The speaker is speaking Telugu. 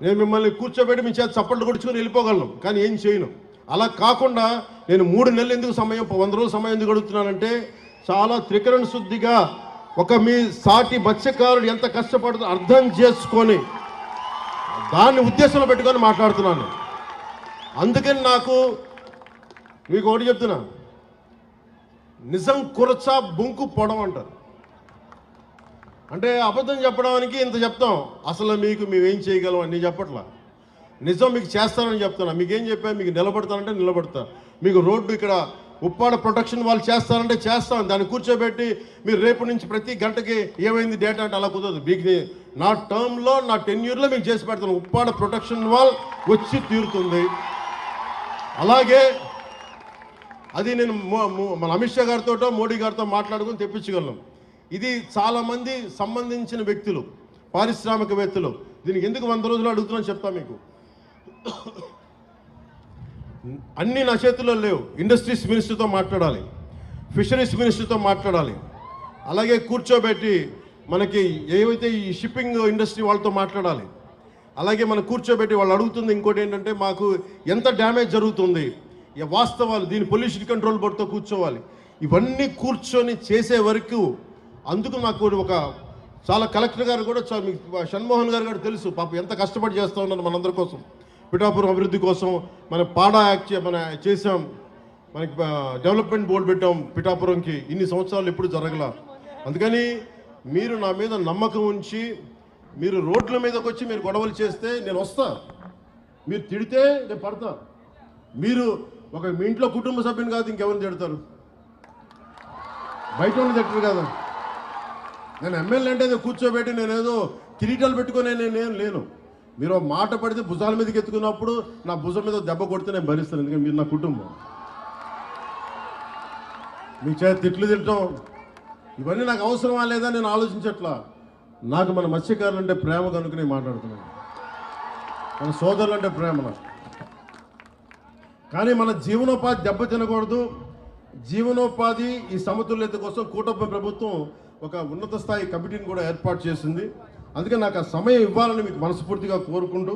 నేను మిమ్మల్ని కూర్చోబెట్టి మీ చేత చప్పట్లు కొడుచుకొని వెళ్ళిపోగలను, కానీ ఏం చేయను. అలా కాకుండా నేను 3 నెలలు ఎందుకు సమయం, 100 రోజులు సమయం ఎందుకు అడుగుతున్నానంటే, చాలా త్రికరణ శుద్ధిగా ఒక మీ సాటి మత్స్యకారుడు ఎంత కష్టపడుతుందో అర్థం చేసుకొని దాన్ని ఉద్దేశంలో పెట్టుకొని మాట్లాడుతున్నాను. అందుకని నాకు మీకు ఒకటి చెప్తున్నా, నిజం కురచ బొంకు పొడం అంటారు. అంటే అబద్ధం చెప్పడానికి ఇంత చెప్తాం, అసలు మీకు మేమేం చేయగలం అని చెప్పట్లా. నిజం మీకు చేస్తానని చెప్తున్నా. మీకేం చెప్పా, మీకు నిలబడతానంటే నిలబడతా. మీకు రోడ్డు ఇక్కడ ఉప్పాడ ప్రొటెక్షన్ వాళ్ళు చేస్తానంటే చేస్తాను. దాన్ని కూర్చోబెట్టి మీరు రేపు నుంచి ప్రతి గంటకి ఏమైంది డేటా అంటే అలా కుదరదు. మీకు నా టర్మ్లో, నా టెన్యూర్లో మీకు చేసి పెడతాను. ఉప్పాడ ప్రొటెక్షన్ వాల్ వచ్చి తీరుతుంది. అలాగే అది నేను మన అమిత్ షా గారితో, మోడీ గారితో మాట్లాడుకుని తెప్పించగలను. ఇది చాలామంది సంబంధించిన వ్యక్తులు, పారిశ్రామికవేత్తలు. దీనికి ఎందుకు 100 రోజులు అడుగుతున్నాను చెప్తా మీకు. అన్నీ నా చేతుల్లో లేవు. ఇండస్ట్రీస్ మినిస్టర్తో మాట్లాడాలి, ఫిషరీస్ మినిస్టర్తో మాట్లాడాలి, అలాగే కూర్చోబెట్టి మనకి ఏవైతే ఈ షిప్పింగ్ ఇండస్ట్రీ వాళ్ళతో మాట్లాడాలి. అలాగే మనం కూర్చోబెట్టి వాళ్ళు అడుగుతుంది ఇంకోటి ఏంటంటే, మాకు ఎంత డ్యామేజ్ జరుగుతుంది, వాస్తవాలు, దీని పొల్యూషన్ కంట్రోల్ బోర్డుతో కూర్చోవాలి. ఇవన్నీ కూర్చొని చేసే వరకు అందుకు నాకు ఒక చాలా కలెక్టర్ గారు కూడా షణ్మోహన్ గారు కూడా తెలుసు పాపం ఎంత కష్టపడి చేస్తూ ఉన్నారు మనందరి కోసం, పిఠాపురం అభివృద్ధి కోసం. మన పాడా యాక్ట్ మన చేసాం, మనకి డెవలప్మెంట్ బోర్డు పెట్టాం పిఠాపురంకి. ఇన్ని సంవత్సరాలు ఎప్పుడు జరగల. అందుకని మీరు నా మీద నమ్మకం ఉంచి మీరు రోడ్ల మీదకి వచ్చి మీరు గొడవలు చేస్తే నేను వస్తా. మీరు తిడితే నేను పడతా. మీరు మీ ఇంట్లో కుటుంబ సభ్యుని కాదు ఇంకెవరిని తిడతారు, బయట ఉండి తిట్టరు కదా. నేను ఎమ్మెల్యే అంటే కూర్చోబెట్టి నేనేదో కిరీటాలు పెట్టుకునే నేను లేను. మీరు మాట పడితే భుజాల మీదకి ఎత్తుకున్నప్పుడు నా భుజం మీద దెబ్బ కొడితే నేను భరిస్తాను. ఎందుకంటే మీరు నా కుటుంబం. మీ చేత తిట్లు తిట్టడం ఇవన్నీ నాకు అవసరమా లేదా నేను ఆలోచించట్లా. నాకు మన మత్స్యకారులు అంటే ప్రేమ కనుక నేను మాట్లాడుతున్నాను. మన సోదరులు అంటే ప్రేమ నాకు. కానీ మన జీవనోపాధి దెబ్బ తినకూడదు. జీవనోపాధి ఈ సమతుల్యత కోసం కూటమి ప్రభుత్వం ఒక ఉన్నత స్థాయి కమిటీని కూడా ఏర్పాటు చేసింది. అందుకే నాకు ఆ సమయం ఇవ్వాలని మీకు మనస్ఫూర్తిగా కోరుకుంటూ